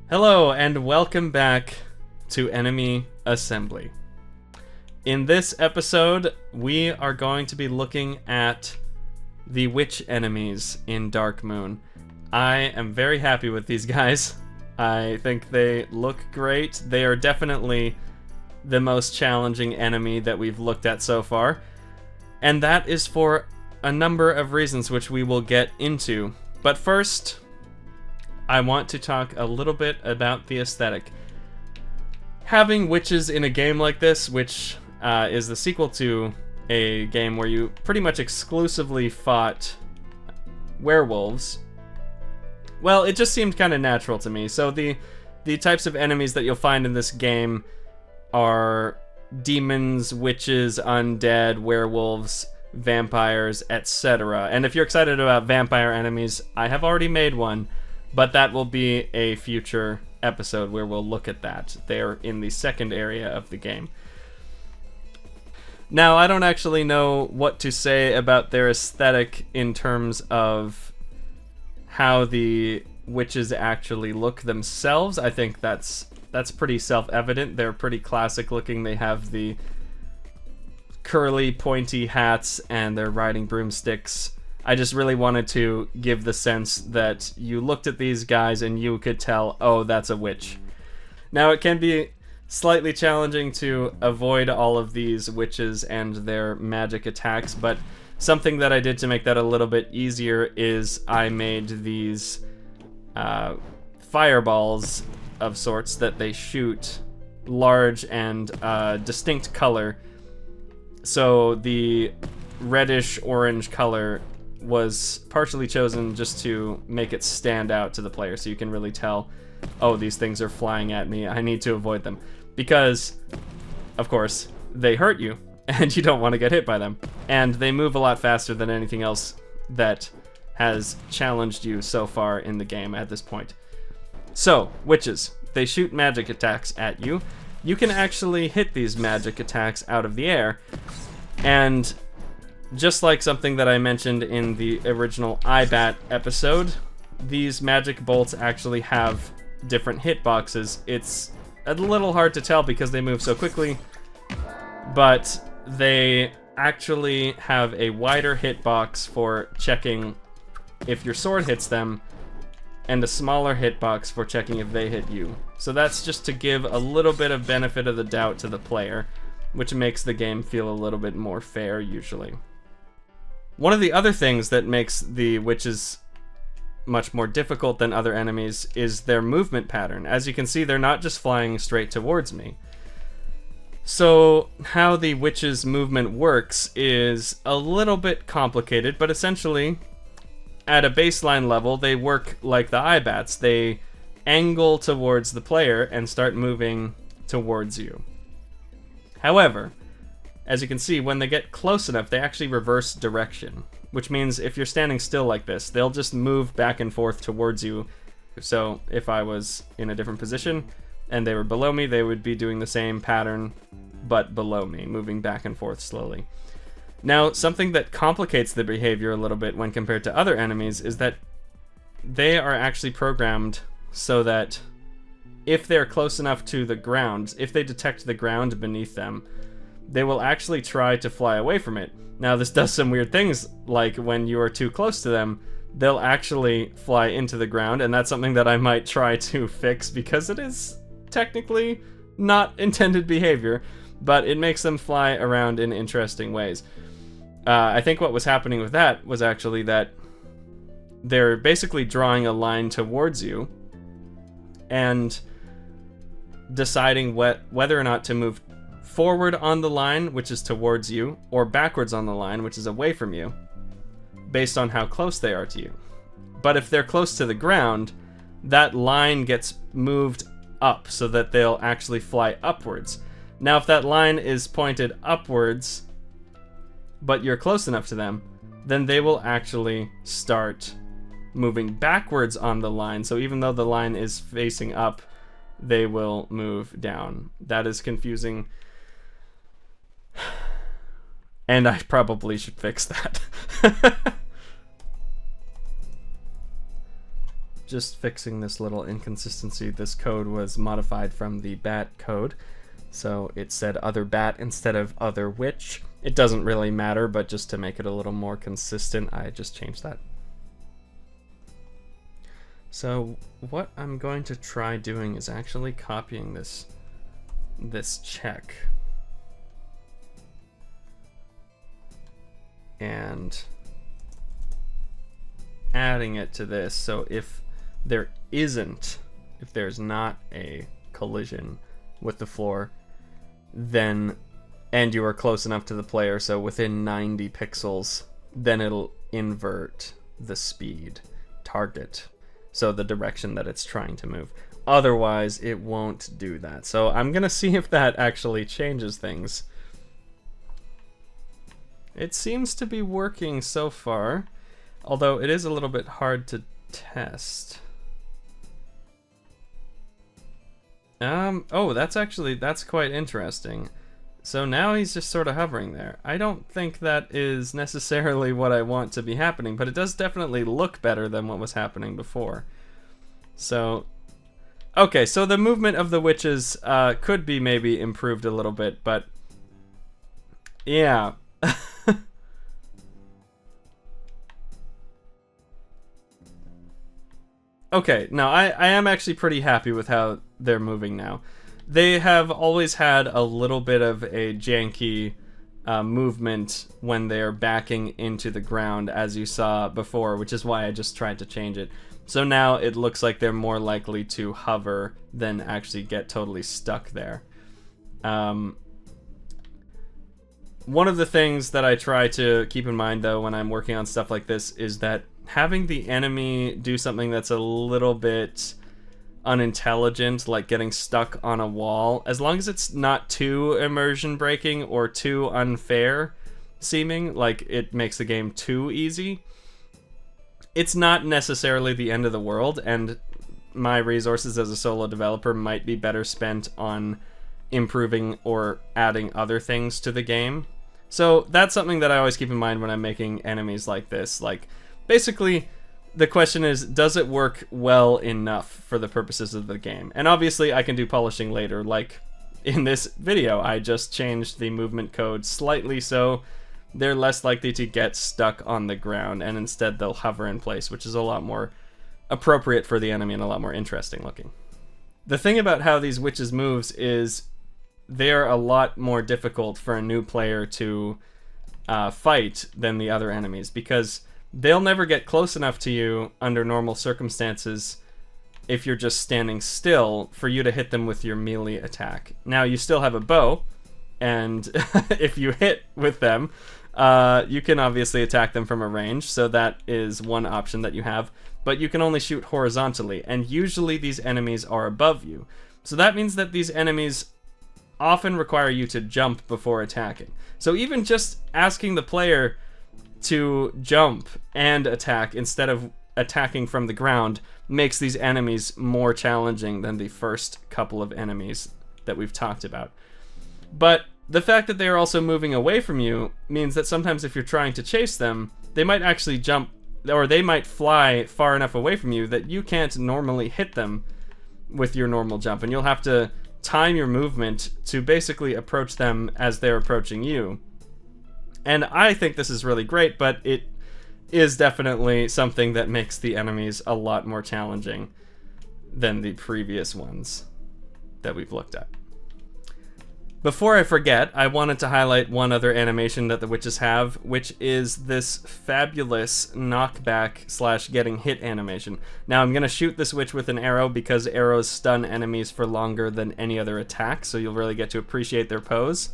Hello and welcome back to Enemy Assembly. In this episode, we are going to be looking at the witch enemies in Dark Moon. I am very happy with these guys. I think they look great. They are definitely the most challenging enemy that we've looked at so far. And that is for a number of reasons which we will get into. But first, I want to talk a little bit about the aesthetic. Having witches in a game like this, which is the sequel to a game where you pretty much exclusively fought werewolves, well, it just seemed kind of natural to me. So the types of enemies that you'll find in this game are demons, witches, undead, werewolves, vampires, etc. And if you're excited about vampire enemies, I have already made one. But that will be a future episode where we'll look at that. They're in the second area of the game. Now, I don't actually know what to say about their aesthetic in terms of how the witches actually look themselves. I think that's pretty self-evident. They're pretty classic looking. They have the curly, pointy hats, and they're riding broomsticks. I just really wanted to give the sense that you looked at these guys and you could tell, oh, that's a witch. Now, it can be slightly challenging to avoid all of these witches and their magic attacks, but something that I did to make that a little bit easier is I made these fireballs of sorts that they shoot large and distinct color. So the reddish-orange color was partially chosen just to make it stand out to the player, so you can really tell, oh, these things are flying at me, I need to avoid them. Because, of course, they hurt you, and you don't want to get hit by them. And they move a lot faster than anything else that has challenged you so far in the game at this point. So, witches. They shoot magic attacks at you. You can actually hit these magic attacks out of the air, and just like something that I mentioned in the original IBAT episode, these magic bolts actually have different hitboxes. It's a little hard to tell because they move so quickly, but they actually have a wider hitbox for checking if your sword hits them, and a smaller hitbox for checking if they hit you. So that's just to give a little bit of benefit of the doubt to the player, which makes the game feel a little bit more fair usually. One of the other things that makes the witches much more difficult than other enemies is their movement pattern. As you can see, they're not just flying straight towards me. So how the witches' movement works is a little bit complicated, but essentially, at a baseline level, they work like the IBATs. They angle towards the player and start moving towards you. However, as you can see, when they get close enough, they actually reverse direction, which means if you're standing still like this, they'll just move back and forth towards you. So if I was in a different position and they were below me, they would be doing the same pattern, but below me, moving back and forth slowly. Now, something that complicates the behavior a little bit when compared to other enemies is that they are actually programmed so that if they're close enough to the ground, if they detect the ground beneath them, they will actually try to fly away from it. Now, this does some weird things, like when you are too close to them, they'll actually fly into the ground, and that's something that I might try to fix because it is technically not intended behavior, but it makes them fly around in interesting ways. I think what was happening with that was actually that they're basically drawing a line towards you and deciding whether or not to move forward on the line, which is towards you, or backwards on the line, which is away from you, based on how close they are to you. But if they're close to the ground, that line gets moved up so that they'll actually fly upwards. Now, if that line is pointed upwards, but you're close enough to them, then they will actually start moving backwards on the line. So even though the line is facing up, they will move down. That is confusing. And I probably should fix that. just fixing this little inconsistency. This code was modified from the bat code, so it said other bat instead of other witch. It doesn't really matter, but just to make it a little more consistent, I just changed that. So what I'm going to try doing is actually copying this check and adding it to this. So if there's not a collision with the floor, then, and you are close enough to the player, so within 90 pixels, then it'll invert the speed target, so the direction that it's trying to move. Otherwise, it won't do that. So I'm gonna see if that actually changes things. It seems to be working so far, although it is a little bit hard to test. Oh, that's quite interesting. So now he's just sort of hovering there. I don't think that is necessarily what I want to be happening, but it does definitely look better than what was happening before. So, okay, so the movement of the witches could be maybe improved a little bit, but yeah. Okay, no, I am actually pretty happy with how they're moving now. They have always had a little bit of a janky movement when they're backing into the ground, as you saw before, which is why I just tried to change it. So now it looks like they're more likely to hover than actually get totally stuck there. One of the things that I try to keep in mind, though, when I'm working on stuff like this is that having the enemy do something that's a little bit unintelligent, like getting stuck on a wall, as long as it's not too immersion breaking or too unfair seeming, like it makes the game too easy, it's not necessarily the end of the world, and my resources as a solo developer might be better spent on improving or adding other things to the game. So that's something that I always keep in mind when I'm making enemies like this. Like, basically, the question is, does it work well enough for the purposes of the game? And obviously, I can do polishing later. Like in this video, I just changed the movement code slightly so they're less likely to get stuck on the ground, and instead they'll hover in place, which is a lot more appropriate for the enemy and a lot more interesting looking. The thing about how these witches moves is they're a lot more difficult for a new player to fight than the other enemies, because they'll never get close enough to you under normal circumstances if you're just standing still for you to hit them with your melee attack. Now, you still have a bow, and if you hit with them, you can obviously attack them from a range, so that is one option that you have, but you can only shoot horizontally, and usually these enemies are above you. So that means that these enemies often require you to jump before attacking. So even just asking the player to jump and attack instead of attacking from the ground makes these enemies more challenging than the first couple of enemies that we've talked about. But the fact that they are also moving away from you means that sometimes if you're trying to chase them, they might actually jump, or they might fly far enough away from you that you can't normally hit them with your normal jump, and you'll have to time your movement to basically approach them as they're approaching you. And I think this is really great, but it is definitely something that makes the enemies a lot more challenging than the previous ones that we've looked at. Before I forget, I wanted to highlight one other animation that the witches have, which is this fabulous knockback / getting hit animation. Now, I'm going to shoot this witch with an arrow because arrows stun enemies for longer than any other attack, so you'll really get to appreciate their pose.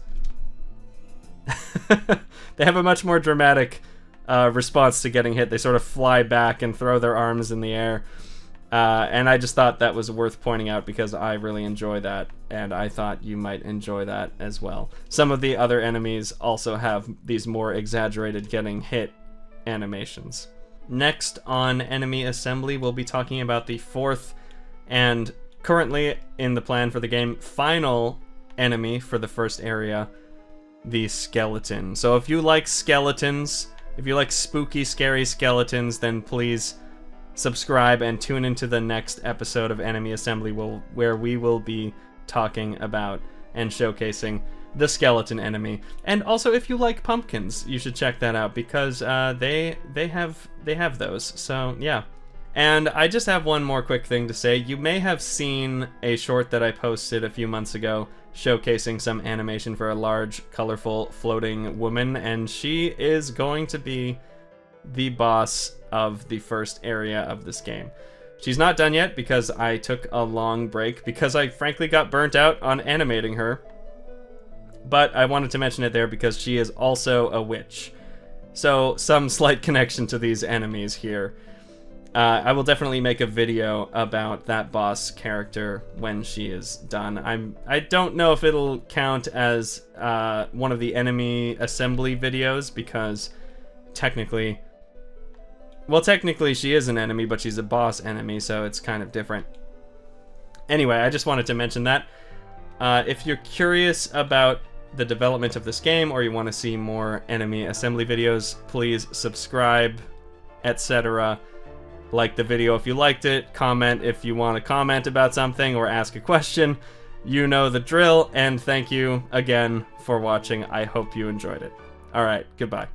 They have a much more dramatic response to getting hit. They sort of fly back and throw their arms in the air. And I just thought that was worth pointing out because I really enjoy that, and I thought you might enjoy that as well. Some of the other enemies also have these more exaggerated getting hit animations. Next on enemy assembly, we'll be talking about the fourth and currently in the plan for the game, final enemy for the first area, the skeleton. So if you like skeletons, if you like spooky, scary skeletons, then please subscribe, and tune into the next episode of Enemy Assembly, where we will be talking about and showcasing the skeleton enemy. And also, if you like pumpkins, you should check that out, because they have those. So yeah. And I just have one more quick thing to say. You may have seen a short that I posted a few months ago showcasing some animation for a large, colorful, floating woman, and she is going to be the boss of the first area of this game. She's not done yet because I took a long break because I frankly got burnt out on animating her. But I wanted to mention it there because she is also a witch. So some slight connection to these enemies here. I will definitely make a video about that boss character when she is done. I don't know if it'll count as one of the enemy assembly videos, because technically she is an enemy, but she's a boss enemy, so it's kind of different. Anyway, I just wanted to mention that. If you're curious about the development of this game, or you want to see more enemy assembly videos, please subscribe, etc. Like the video if you liked it, comment if you want to comment about something or ask a question. You know the drill, and thank you again for watching. I hope you enjoyed it. Alright, goodbye.